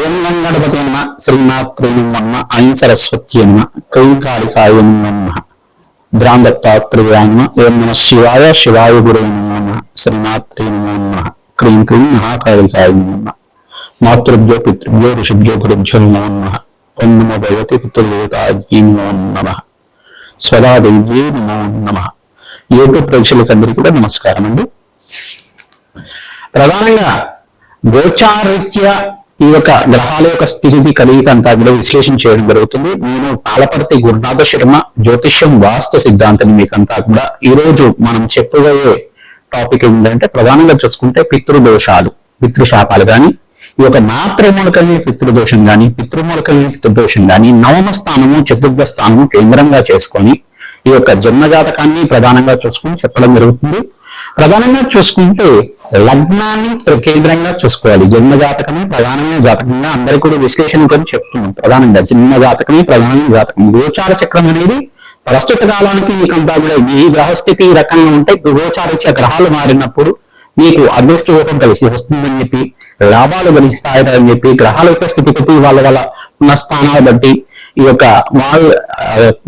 ఓం గంగణపతి నమ శ్రీమాత్రే నమ ఐం సరస్వత్యై నమ క్లీం కాళికాయ నమ ద్రాందత్తాత్రేయాయ నమ ఓం నమ శివాయ శివాయ గురవే నమ శ్రీమాత్రే నమ క్లీం క్లీం మహాకాళికాయ నమ మాతృభ్యో పితృభ్యో ఋషిభ్యో గురుభ్యో నమ ఓం నమో భగవతి పితృదేవతాయై నమ స్వదాదేవ్యై నమ. యూట్యూబ్ ప్రేక్షకులందరికీ కూడా నమస్కారం అండి. ప్రధానంగా గోచారీత్యా ఈ యొక్క గ్రహాల యొక్క స్థితి కలిగిక అంతా కూడా విశ్లేషణ చేయడం జరుగుతుంది. నేను పాలపర్తి గురునాథ శర్మ జ్యోతిష్యం వాస్తు సిద్ధాంతం మీకంతా కూడా ఈ రోజు మనం చెప్పబోయే టాపిక్ ఏంటంటే ప్రధానంగా చూసుకుంటే పితృదోషాలు, పితృశాపాలు కానీ ఈ యొక్క మాతృమూలకమైన పితృదోషం కానీ పితృమూలకమైన పితృదోషం కానీ నవమ స్థానము చతుర్థ స్థానము కేంద్రంగా చేసుకొని ఈ యొక్క జన్మజాతకాన్ని ప్రధానంగా చూసుకొని చెప్పడం జరుగుతుంది. ప్రధానంగా చూసుకుంటే లగ్నాన్ని కేంద్రంగా చూసుకోవాలి. జన్మ జాతకమే ప్రధానమైన జాతకంగా అందరికీ కూడా విశ్లేషణ గురించి చెప్తున్నాం. ప్రధానంగా జన్మ జాతకమే ప్రధానమైన జాతకం. గోచార చక్రం అనేది ప్రస్తుత కాలానికి మీకంతా కూడా ఈ గ్రహస్థితి ఈ రకంగా ఉంటే గోచారీత్యా గ్రహాలు మారినప్పుడు మీకు అదృష్ట యోగం కలిసి వస్తుందని చెప్పి, లాభాలు గణిస్తాయని చెప్పి, గ్రహాల యొక్క స్థితిగతి వాళ్ళ ఉన్న స్థానాలు బట్టి ఈ యొక్క వాళ్ళ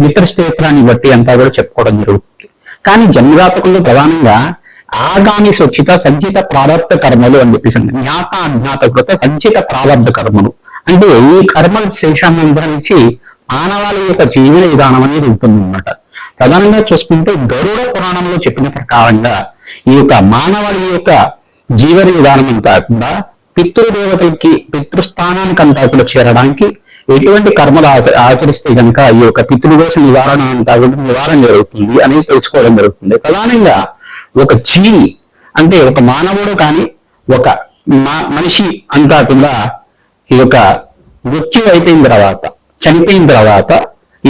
మిత్రక్షేత్రాన్ని బట్టి అంతా కూడా చెప్పుకోవడం జరుగుతుంది. కానీ జన్మజాతకుల్లో ప్రధానంగా ఆగామి సొచ్చిత సంచిత ప్రారంభ కర్మలు అని చెప్పేసి జ్ఞాత అజ్ఞాత కృత సంచిత ప్రారంభ కర్మలు అంటే ఈ కర్మల శేషాన్ని అనుభవించి మానవాళి యొక్క జీవన విధానం అనేది ఉంటుంది అన్నమాట. ప్రధానంగా చూసుకుంటే గరుడ పురాణంలో చెప్పిన ప్రకారంగా ఈ యొక్క మానవాళి యొక్క జీవన విధానం అంతా కూడా పితృదేవతలకి పితృస్థానానికి అంతా కూడా చేరడానికి ఎటువంటి కర్మలు ఆచరిస్తే కనుక ఈ యొక్క పితృదోష నివారణ అంతా కూడా నివారణ జరుగుతుంది అనేది తెలుసుకోవడం జరుగుతుంది. ప్రధానంగా ఒక జీవి అంటే ఒక మానవుడు కానీ ఒక మనిషి అంతా కూడా ఈ యొక్క మృత్యు అయిపోయిన తర్వాత చనిపోయిన తర్వాత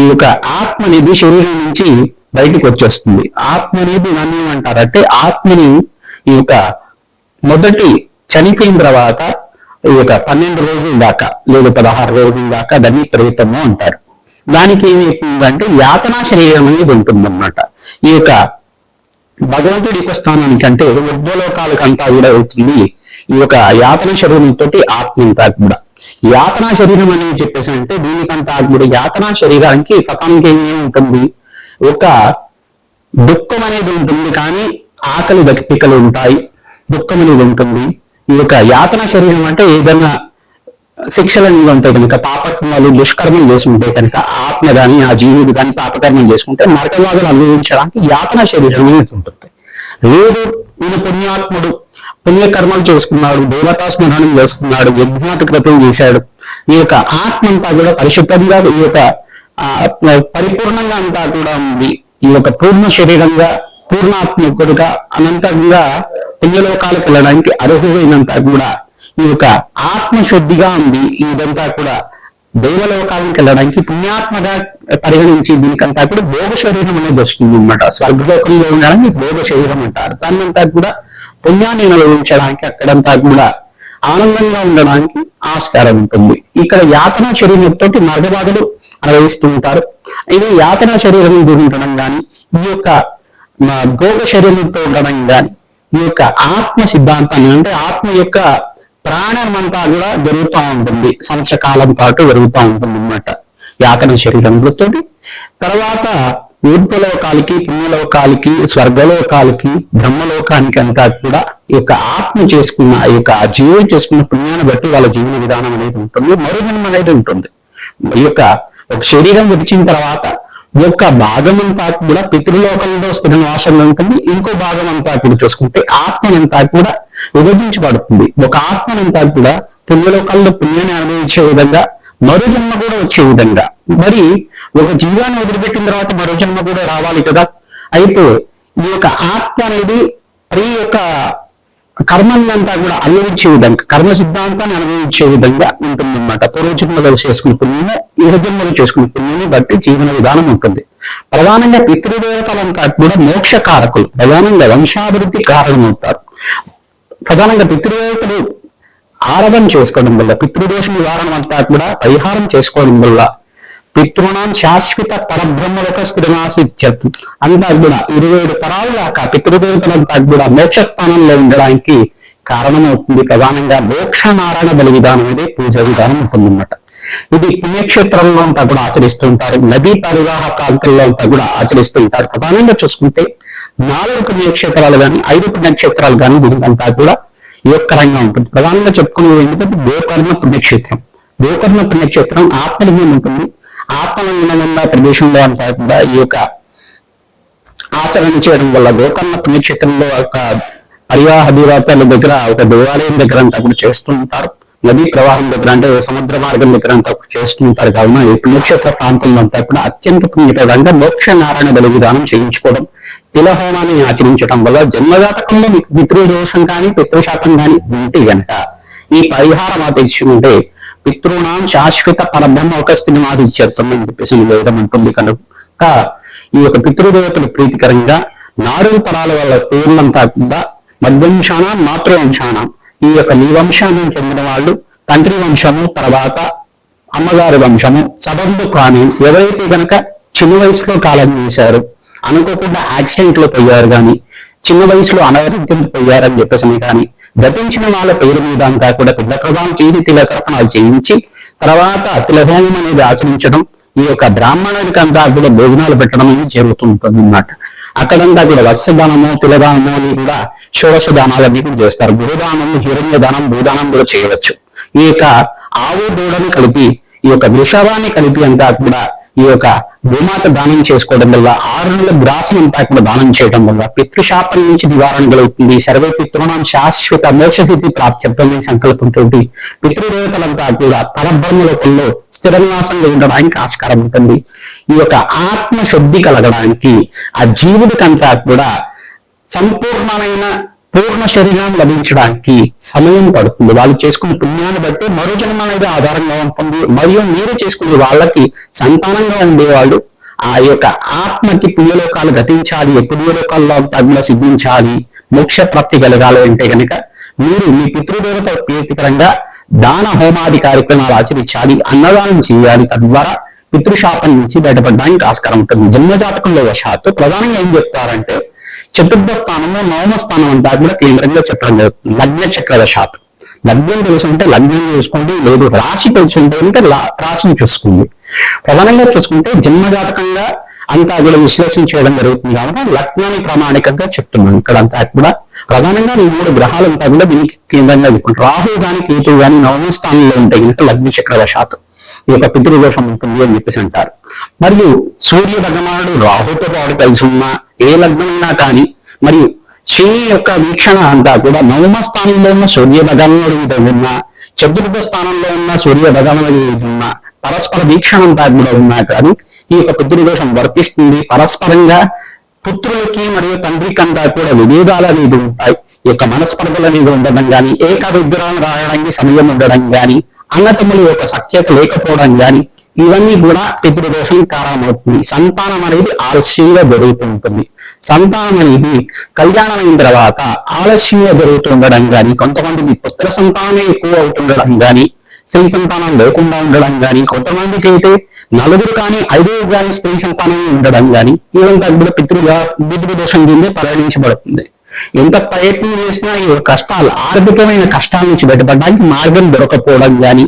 ఈ యొక్క ఆత్మ అనేది శరీరం నుంచి బయటకు వచ్చేస్తుంది. ఆత్మ అనేది నన్ను ఏమంటారంటే ఆత్మని ఈ యొక్క మొదటి చనిపోయిన తర్వాత ఈ యొక్క 12 రోజుల దాకా లేదా 16 రోజుల దాకా దాన్ని ప్రేతము అంటారు. దానికి ఏమైతుందంటే యాతనా శరీరం అనేది ఉంటుందన్నమాట. ఈ యొక్క భగవంతుడి యొక్క స్థానానికి అంటే ఉద్వలోకాలకు అంతా కూడా అవుతుంది ఈ యొక్క యాతన శరీరంతో ఆత్మ అంతా కూడా. యాతనా శరీరం అనేది చెప్పేసి అంటే దీనికంతా కూడా యాతనా శరీరానికి పతానికి ఏమి ఉంటుంది, ఒక దుఃఖం అనేది ఉంటుంది కానీ ఆకలి దక్కికలు ఉంటాయి, దుఃఖం అనేది ఉంటుంది. ఈ యొక్క యాతన శరీరం అంటే ఏదైనా శిక్షలు అనేవి ఉంటాయి కనుక పాపకర్మలు దుష్కర్మలు చేసుకుంటే కనుక ఆత్మ కానీ ఆ జీవుడు కానీ పాపకర్మలు చేసుకుంటే నరకవాదులు అనుభవించడానికి యాతన శరీరం అనేది ఉంటుంది. లేదు ఈయన పుణ్యాత్ముడు పుణ్యకర్మలు చేసుకున్నాడు, దేవతా స్మరణం చేసుకున్నాడు, యజ్ఞాత కృతం చేశాడు, ఈ యొక్క ఆత్మ అంతా కూడా పరిశుద్ధంగా ఈ యొక్క పరిపూర్ణంగా అంతా కూడా ఉంది. ఈ యొక్క పూర్ణ శరీరంగా పూర్ణాత్మకుడుగా అనంతంగా పుణ్యలోకాలకు వెళ్ళడానికి అర్హులైనంత కూడా ఈ యొక్క ఆత్మశుద్ధిగా ఉంది. ఇదంతా కూడా దైవలోకాలకు వెళ్ళడానికి పుణ్యాత్మగా పరిగణించి దీనికంతా కూడా భోగ శరీరం అనేది వస్తుంది అన్నమాట. స్వర్గలోకంలో ఉండడానికి భోగ శరీరం అంటారు. దాన్నంతా కూడా పుణ్యాన్ని అనుభవించడానికి అక్కడంతా కూడా ఆనందంగా ఉండడానికి ఆస్కారం ఉంటుంది. ఇక్కడ యాతన శరీరంతో నరకబాధలు అనుభవిస్తూ ఉంటారు. ఇది యాతన శరీరం ఉండడం కానీ ఈ యొక్క భోగ శరీరంతో ఉండడం కానీ ఈ యొక్క ఆత్మ సిద్ధాంతాన్ని అంటే ఆత్మ యొక్క ప్రాణం అంతా కూడా జరుగుతూ ఉంటుంది, సంవత్సరకాలం పాటు జరుగుతూ ఉంటుంది అన్నమాట యాతన శరీరంతో. తర్వాత ఊర్ధ్వలోకాలకి పుణ్యలోకాలకి స్వర్గలోకాలకి బ్రహ్మలోకానికి అంతా కూడా ఈ యొక్క ఆత్మ చేసుకున్న ఈ యొక్క జీవులు చేసుకున్న పుణ్యాన్ని బట్టి వాళ్ళ జీవన విధానం అనేది ఉంటుంది, మరుజన్మ అనేది ఉంటుంది. ఈ యొక్క ఒక శరీరం విడిచిన తర్వాత ఒక భాగం అంతా కూడా పితృలోకంలో స్థిర నివాసంలో ఉంటుంది, ఇంకో భాగం అంతా కూడా చూసుకుంటే ఆత్మనంతా కూడా విభజించబడుతుంది. ఒక ఆత్మనంతా కూడా పుణ్యలోకాల్లో పుణ్యాన్ని అనుభవించే విధంగా మరో జన్మ కూడా వచ్చే విధంగా. మరి ఒక జీవాన్ని వదిలిపెట్టిన తర్వాత మరో జన్మ కూడా రావాలి కదా. అయితే ఈ యొక్క ఆత్మ అనేది ఈ యొక్క కర్మలంతా కూడా అనుభవించే విధంగా కర్మ సిద్ధాంతాన్ని అనుభవించే విధంగా ఉంటుందన్నమాట. పూర్వజన్మలో చేసుకునే పుణ్యము యుగజన్మలో చేసుకునే పుణ్యాన్ని బట్టి జీవన విధానం ఉంటుంది. ప్రధానంగా పితృదేవతలంతా కూడా మోక్షకారకులు, ప్రధానంగా వంశాభివృద్ధి కారణమవుతారు. ప్రధానంగా పితృదేవతలు ఆరాధన చేసుకోవడం వల్ల పితృదోష నివారణ అంతా కూడా పరిహారం చేసుకోవడం వల్ల పితృణాం శాశ్వత పరబ్రహ్మలోక స్థిరనాసిత్యత్ అంతా కూడా 27 తరాల దాకా పితృదేవతలంతా కూడా మోక్ష స్థానంలో ఉండడానికి కారణమవుతుంది. ప్రధానంగా మోక్ష నారాయణ బలి విధానం అనేది పూజ విధానం ఉంటుందన్నమాట. ఇది పుణ్యక్షేత్రంలో అంతా కూడా ఆచరిస్తుంటారు, నదీ పరివాహ ప్రాంతాల్లో అంతా కూడా ఆచరిస్తుంటారు. ప్రధానంగా చూసుకుంటే 4 పుణ్యక్షేత్రాలు కానీ 5 పుణ్యక్షేత్రాలు కానీ దీనికంతా కూడా యోగకరంగా ఉంటుంది. ప్రధానంగా చెప్పుకునేది ఏంటంటే గోకర్ణ పుణ్యక్షేత్రం. గోకర్ణ పుణ్యక్షేత్రం ఆత్మలింగం ఉంటుంది. ఆత్మలింగం ఉన్న ప్రదేశంలో అంతా కూడా ఈ యొక్క ఆచరణ చేయడం వల్ల గోకర్ణ పుణ్యక్షేత్రంలో ఒక పరివాహ దేవతల దగ్గర ఒక దేవాలయం దగ్గర అంతా కూడా చేస్తూ ఉంటారు. నదీ ప్రవాహం దగ్గర అంటే సముద్ర మార్గం దగ్గర అంతా చేస్తూ ఉంటారు. కావున ఈ పుణ్యక్షేత్ర ప్రాంతంలో అంతా కూడా అత్యంత పుణ్యప్రదంగా మోక్ష నారాయణ బలి విధానం చేయించుకోవడం, తిలహోమాన్ని ఆచరించడం వల్ల జన్మజాతకంలో మీకు పితృదోషం కానీ పితృశాపం కానీ ఉంటే గనక ఈ పరిహారం ఆచరించుకుంటే పితృణాం శాశ్వత పరబ్రహ్మ ఒక స్థితిమాదిత్యత్వం అని చెప్పేసి వేదం అంటుంది. కనుక ఈ యొక్క పితృదేవతలు ప్రీతికరంగా 4 తరాల వాళ్ళ పేర్లంతా కూడా మధ్వంశాన మాతృవంశానం, ఈ యొక్క నీ వంశానికి చెందిన వాళ్ళు తండ్రి వంశము, తర్వాత అమ్మగారి వంశము, సబంధు కానీ ఎవరైతే గనక చిన్న వయసులో కాలం చేశారు, అనుకోకుండా యాక్సిడెంట్ లో పోయారు కానీ, చిన్న వయసులో అనారోగ్యంతో పోయారని చెప్పేసి కానీ, గతించిన వాళ్ళ పేరు మీద అంతా కూడా పిల్ల ప్రదానం చేసి తిలతర్పణాలు చేయించి తర్వాత తిలహోమం అనేది ఆచరించడం, ఈ యొక్క బ్రాహ్మణుడికి అంతా కూడా భోజనాలు పెట్టడం అనేది జరుగుతుంటుంది అన్నమాట. అక్కడంతా కూడా వత్సదానము, తిలదానము అని కూడా షోడశ దానాలన్నీ కూడా చేస్తారు. గురుదానము, హిరణ్య దానం, భూదానం కూడా చేయవచ్చు. ఈ యొక్క ఆవు దూడని కలిపి, ఈ యొక్క వృషభాన్ని కలిపి అంతా కూడా ఈ యొక్క భూమాత దానం చేసుకోవడం వల్ల 6 నెలల గ్రాసం అంతా కూడా దానం చేయడం వల్ల పితృశాపం నుంచి నివారణ కలుగుతుంది. సర్వే పితృణం శాశ్వత మోక్షసిద్ధి ప్రాప్త్యర్థం సంకల్పంతో పితృదేవతలంతా కూడా పరబ్రహ్మ లోకంలో స్థిర నివాసంగా ఉండడానికి ఆస్కారం ఉంటుంది. ఈ యొక్క ఆత్మ శుద్ధి కలగడానికి ఆ జీవుడికంతా కూడా సంపూర్ణమైన పూర్ణ శరీరం లభించడానికి సమయం పడుతుంది. వాళ్ళు చేసుకునే పుణ్యాన్ని బట్టి మరో జన్మ అనేది ఆధారంగా ఉంటుంది. మరియు మీరు చేసుకునే వాళ్ళకి సంతానంగా ఉండేవాళ్ళు ఆ యొక్క ఆత్మకి పుణ్యలోకాలు గతించాలి, పుణ్యలోకాల్లో తగ్గుల సిద్ధించాలి, మోక్ష ప్రాప్తి కలగాలి అంటే కనుక మీరు మీ పితృదేవత ప్రీతికరంగా దాన హోమాది కార్యక్రమాలు ఆచరించాలి, అన్నదానం చేయాలి. తద్వారా పితృశాపం నుంచి బయటపడడానికి ఆస్కారం ఉంటుంది. జన్మజాతకంలో వశాత్తు ప్రధానంగా ఏం చెప్తారంటే చతుర్థ స్థానము, 9వ స్థానం అంతా కూడా కేంద్రంగా చెప్పడం జరుగుతుంది. లగ్న చక్ర వశాత్తు లగ్నం తెలుసుకుంటే లగ్నం చూసుకోండి, లేదు రాశి తెలుసుకుంటే అంటే రాశిని చూసుకోండి. ప్రధానంగా చూసుకుంటే జన్మజాతకంగా అంతా కూడా విశ్లేషణ చేయడం జరుగుతుంది. కాబట్టి లగ్నాన్ని ప్రామాణికంగా చెప్తున్నాను. ఇక్కడ అంతా కూడా ప్రధానంగా 3 గ్రహాలంతా కూడా దీనికి కేంద్రంగా చెప్పుకుంటారు. రాహు గాని కేతువు గాని 9వ స్థానంలో ఉంటాయి కనుక లగ్న చక్ర వశాత్తు ఈ యొక్క పితృదోషం ఉంటుంది అని చెప్పేసి అంటారు. మరియు సూర్య భగవానుడు రాహుతో పాటు కలిసి ఉన్న ఏ లగ్నమైనా కానీ, మరియు శని యొక్క వీక్షణ అంతా కూడా 9వ స్థానంలో ఉన్న సూర్య భగవానుడి మీద ఉన్న, చతుర్థ స్థానంలో ఉన్న సూర్య భగవానుడి మీద ఉన్న పరస్పర వీక్షణ అంతా కూడా ఉన్నా కానీ ఈ యొక్క పితృదోషం వర్తిస్తుంది. పరస్పరంగా పుత్రులకి మరియు తండ్రికి అంతా కూడా విభేదాలు అనేది ఉంటాయి. ఈ యొక్క మనస్పర్ధలు అనేది ఉండడం కానీ, ఏక విగ్రహం రాయడానికి సమయం ఉండడం కానీ, అన్నతమ్ముల యొక్క సఖ్యత లేకపోవడం కానీ, ఇవన్నీ కూడా పితృదోషం కారణమవుతుంది. సంతానం అనేది ఆలస్యంగా జరుగుతూ ఉంటుంది. సంతానం అనేది కళ్యాణం అయిన తర్వాత ఆలస్యంగా జరుగుతుండడం కానీ, కొంతమందికి పుత్ర సంతానమే ఎక్కువ అవుతుండడం కానీ, స్త్రీ సంతానం లేకుండా ఉండడం కానీ, కొంతమందికి అయితే 4 కానీ 5 కానీ స్త్రీ సంతానం ఉండడం కానీ, ఇవంతా కూడా పితృదోషం కిందే పరిగణించబడుతుంది. ఎంత ప్రయత్నం చేసినా ఈ కష్టాలు, ఆర్థికమైన కష్టాల నుంచి బయటపడడానికి మార్గం దొరకపోవడం కానీ,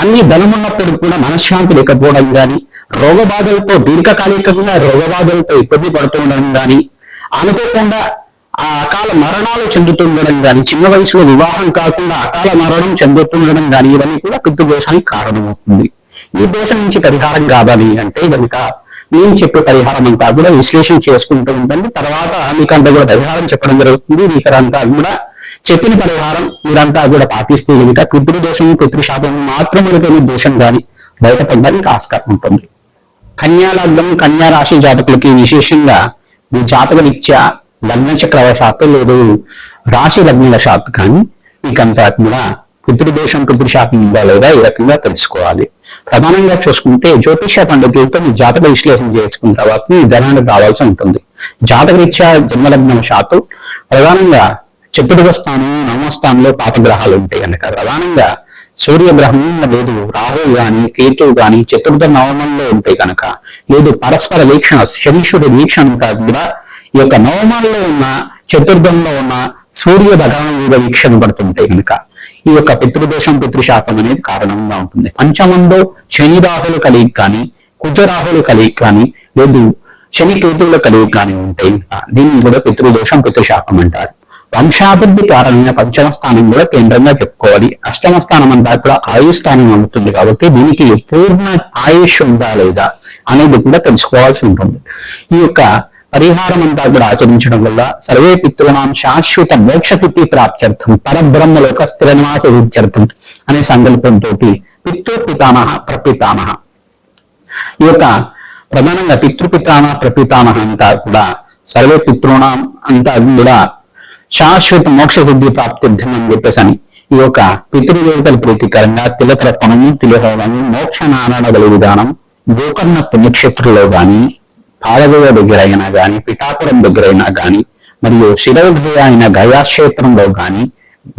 అన్ని ధనం ఉన్నప్పుడు కూడా మనశ్శాంతి లేకపోవడం కానీ, రోగబాధలతో దీర్ఘకాలికంగా రోగబాధలతో ఇబ్బంది పడుతూ ఉండడం కానీ, అనుకోకుండా ఆ అకాల మరణాలు చెందుతుండడం కానీ, చిన్న వయసులో వివాహం కాకుండా అకాల మరణం చెందుతుండడం కానీ, ఇవన్నీ కూడా పితృదోషానికి కారణమవుతుంది. ఈ దోషం నుంచి పరిహారం కావాలి అంటే కనుక నేను చెప్పే పరిహారం అంతా కూడా విశ్లేషణ చేసుకుంటూ ఉంటుంది. తర్వాత మీకు అంతా కూడా పరిహారం చెప్పడం జరుగుతుంది. మీకంతా కూడా చెప్పిన పరిహారం మీరంతా కూడా పాటిస్తే కనుక పితృదోషం పితృశాపం మాత్రమే దోషం కానీ బయటపడడానికి ఆస్కారం ఉంటుంది. కన్యా లగ్నం, కన్యా రాశి జాతకులకి విశేషంగా మీ జాతక రీత్యా లగ్న చక్రవశాత్తు లేదు రాశి లగ్న వశాత్తు కానీ మీకంతా కూడా పితృదోషం పితృశాపం ఉందా లేదా ఈ రకంగా తెలుసుకోవాలి. ప్రధానంగా చూసుకుంటే జ్యోతిష పండితులతో మీ జాతక విశ్లేషణ చేసుకున్న తర్వాత మీ ధనానికి రావాల్సి ఉంటుంది. జాతక రీత్యా జన్మలగ్నం శాతం ప్రధానంగా చతుర్థ స్థానం, 9వ స్థానంలో పాపగ్రహాలు ఉంటాయి కనుక ప్రధానంగా సూర్యగ్రహం లేదు, రాహు గాని కేతువు గాని చతుర్థ 9మంలో ఉంటాయి కనుక, లేదు పరస్పర వీక్షణ శనీశ్వరుడి వీక్షణ అంతా కూడా ఈ యొక్క 9మంలో ఉన్న, చతుర్థంలో ఉన్న సూర్య భగవాన్ మీద వీక్షణ పడుతుంటే కనుక ఈ యొక్క పితృదోషం పితృశాపం అనేది కారణంగా ఉంటుంది. పంచమంలో శని రాహులు కలిగి కానీ కుజరాహులు కలిగి కానీ లేదు శని కేతువుల కలిగి కానీ ఉంటే దీన్ని కూడా పితృదోషం పితృశాపం అంటారు. వంశాభివృద్ధి కారణంగా పంచమ స్థానం కూడా కేంద్రంగా చెప్పుకోవాలి. అష్టమ స్థానం అంతా కూడా ఆయుష్ స్థానం అవుతుంది కాబట్టి దీనికి పూర్ణ ఆయుష్ ఉందా లేదా అనేది కూడా తెలుసుకోవాల్సి ఉంటుంది. ఈ యొక్క పరిహారం అంతా కూడా ఆచరించడం వల్ల సర్వే పితృనాం శాశ్వత మోక్ష సిద్ధి ప్రాప్త్యర్థం పరబ్రహ్మలోక స్థిర నివాస విద్యర్థం అనే సంకల్పంతో పితృపితామహ ప్రపితామహ ఈ యొక్క ప్రధానంగా పితృపితామహ ప్రపితామహ అంతా కూడా సర్వే పితృనాం అంతా కూడా శాశ్వత మోక్ష సిద్ధి ప్రాప్త్యర్థం అని చెప్పేసి అని ఈ యొక్క పితృదేవతల ప్రీతికరంగా తిలతర్పణము తిలహోమము మోక్ష నారాయణ బలి విధానం గోకర్ణ పుణ్యక్షేత్రంలో గాని పాలదేవ దగ్గర అయినా గాని పిఠాపురం దగ్గర అయినా గాని మరియు శిరోగ్రయ అయిన గయాక్షేత్రంలో గాని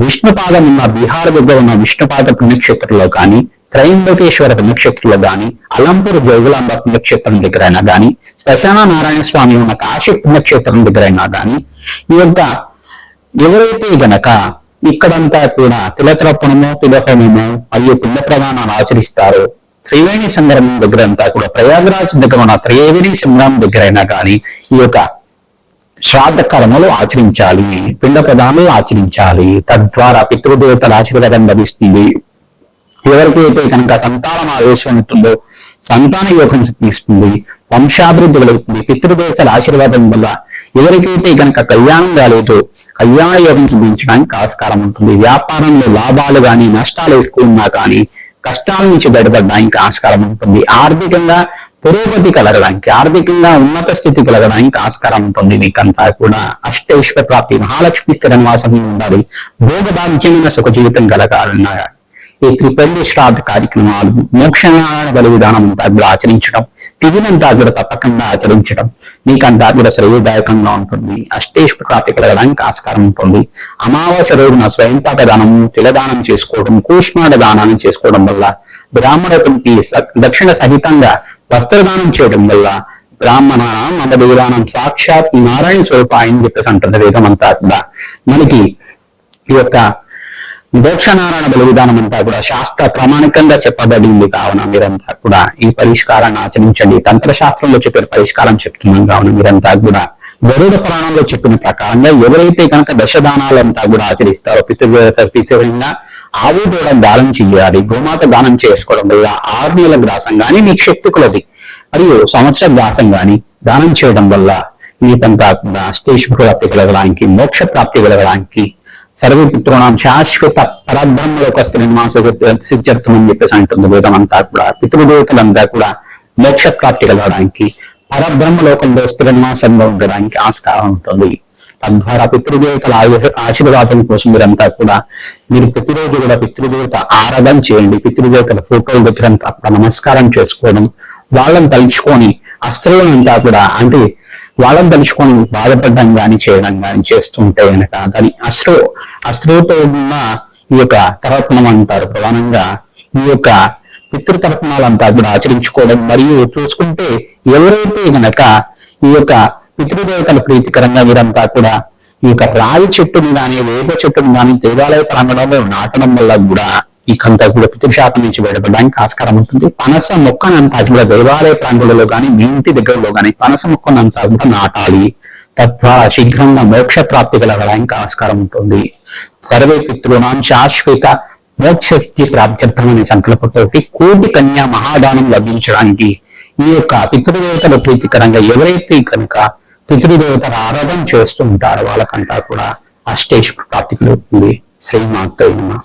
విష్ణుపాదం ఉన్న బీహార్ దగ్గర ఉన్న విష్ణుపాద పుణ్యక్షేత్రంలో గాని త్రయంబకేశ్వర పుణ్యక్షేత్రంలో గాని అలంపూర్ జోగులాంబ పుణ్యక్షేత్రం దగ్గర అయినా గాని శ్మశాన నారాయణ స్వామి ఉన్న కాశీ పుణ్యక్షేత్రం దగ్గర అయినా గాని ఈ యొక్క ఎవరైతే గనక ఇక్కడంతా కూడా తిలతర్పణము తిలహోమము మరియు పిండ ప్రదానాలు ఆచరిస్తారో త్రివేణి సంగమం దగ్గర అంతా కూడా ప్రయాగరాజ్ దగ్గర ఉన్న త్రివేణి సంగమం దగ్గర అయినా కానీ ఈ యొక్క శ్రాద్ధ కర్మలు ఆచరించాలి, పిండ ప్రదానాలు ఆచరించాలి. తద్వారా పితృదేవతల ఆశీర్వాదం లభిస్తుంది. ఎవరికైతే కనుక సంతానం ఆవేశం ఉంటుందో సంతాన యోగం సిద్ధిస్తుంది, వంశాభివృద్ధి కలుగుతుంది. పితృదేవతల ఆశీర్వాదం వల్ల ఎవరికైతే కనుక కళ్యాణం కాలేదో కళ్యాణ యోగం సిద్ధించడానికి ఆస్కారం ఉంటుంది. వ్యాపారంలో లాభాలు కానీ నష్టాలు ఎక్కువ ఉన్నా కానీ కష్టాల నుంచి బయటపడడానికి ఆస్కారం ఉంటుంది. ఆర్థికంగా పురోగతి కలగడానికి ఆర్థికంగా ఉన్నత స్థితి కలగడానికి ఆస్కారం ఉంటుంది. మీకంతా కూడా అష్టైశ్వర ప్రాప్తి మహాలక్ష్మి స్థిర నివాసం ఉండాలి. భోగభాగ్యమైన సుఖ జీవితం కలగాలన్నా ఈ త్రిపల్లి శ్రాద్ధ కార్యక్రమాలు మోక్షనారాయణ బలి విధానం అంతా కూడా ఆచరించడం తిథినంతా కూడా తప్పకుండా ఆచరించడం మీకంతా కూడా శ్రేయదాయకంగా ఉంటుంది. అష్టేశ్వర ప్రాప్తి కలగడానికి ఆస్కారం ఉంటుంది. అమావాస్య రోజున స్వయంపాక దానము తిలదానం చేసుకోవడం కూష్మాడ దానాన్ని చేసుకోవడం వల్ల బ్రాహ్మణుడికి దక్షిణ సహితంగా వస్త్రదానం చేయడం వల్ల బ్రాహ్మణానం మదదానం సాక్షాత్ నారాయణ స్వరూపాయని చెప్పేసి అంటుంది వేదం అంతా కూడా. మనకి ఈ యొక్క మోక్షనారాయణ బలి విధానం అంతా కూడా శాస్త్ర ప్రామాణికంగా చెప్పబడింది. కావున మీరంతా కూడా ఈ పరిష్కారాన్ని ఆచరించండి. తంత్రశాస్త్రంలో చెప్పిన పరిష్కారం చెప్తున్నాం. కావున మీరంతా కూడా గరుడ పురాణంలో చెప్పిన ప్రకారంగా ఎవరైతే కనుక దశదానాలంతా కూడా ఆచరిస్తారో పితృంగా ఆవు దూడ దానం చెయ్యాలి. గోమాత దానం చేసుకోవడం వల్ల 6 నెలల గ్రాసం గాని మీకు శక్తి కొలది మరియు సంవత్సర గ్రాసం గాని దానం చేయడం వల్ల మీకంతా కూడా అష్టేశ్వర ప్రాప్తి కలగడానికి మోక్ష ప్రాప్తి కలగడానికి సర్వే పితృనాం శాశ్వత పరబ్రహ్మలోక స్థిర నివాస సిద్ధ్యర్థం అని చెప్పేసి అంటుంది వేదం అంతా కూడా. పితృదేవతలంతా కూడా మోక్ష ప్రాప్తి కలగడానికి పరబ్రహ్మలోకంలో స్థిర నివాసంగా ఉండడానికి ఆస్కారం ఉంటుంది. తద్వారా పితృదేవతల ఆశీర్వాదం కోసం మీరంతా కూడా మీరు ప్రతిరోజు కూడా పితృదేవత ఆరాధన చేయండి. పితృదేవతల ఫోటోల దగ్గరంతా కూడా నమస్కారం చేసుకోవడం, వాళ్ళని తలుచుకొని అస్త్రులంతా కూడా అంటే వాళ్ళని తలుచుకొని బాధపడడం కానీ చేయడం కానీ చేస్తుంటే కనుక దాని అస్త్రుతో ఉన్న ఈ యొక్క తర్పణం అంటారు. ప్రధానంగా ఈ యొక్క పితృతర్పణాలంతా కూడా ఆచరించుకోవడం మరియు చూసుకుంటే ఎవరైతే గనక ఈ యొక్క పితృదేవతల ప్రీతికరంగా వీరంతా కూడా ఈ యొక్క రావి చెట్టుని కానీ వేప చెట్టుని కానీ దేవాలయ ప్రాంగణంలో నాటడం వల్ల కూడా ఇకంతా కూడా పితృశాపం నుంచి బయటపడడానికి ఆస్కారం ఉంటుంది. పనస మొక్కనంతా కూడా దేవాలయ ప్రాంగణంలో కానీ మీ ఇంటి దగ్గరలో కానీ పనస మొక్కనంతా కూడా నాటాలి. తద్వారా శీఘ్రంగా మోక్ష ప్రాప్తి కలగడానికి ఆస్కారం ఉంటుంది. సర్వే పితృనాం శాశ్వత మోక్ష స్థితి ప్రాప్త్యర్థం అనే సంకల్పంతో కోటి కన్యా మహాదానం లభించడానికి ఈ యొక్క పితృదేవతల ప్రీతికరంగా ఎవరైతే కనుక పితృదేవతల ఆరాధన చేస్తూ ఉంటారో వాళ్ళకంతా కూడా అష్టేశ్వర ప్రాప్తి కలుగుతుంది. శ్రీమాత్రే నమః.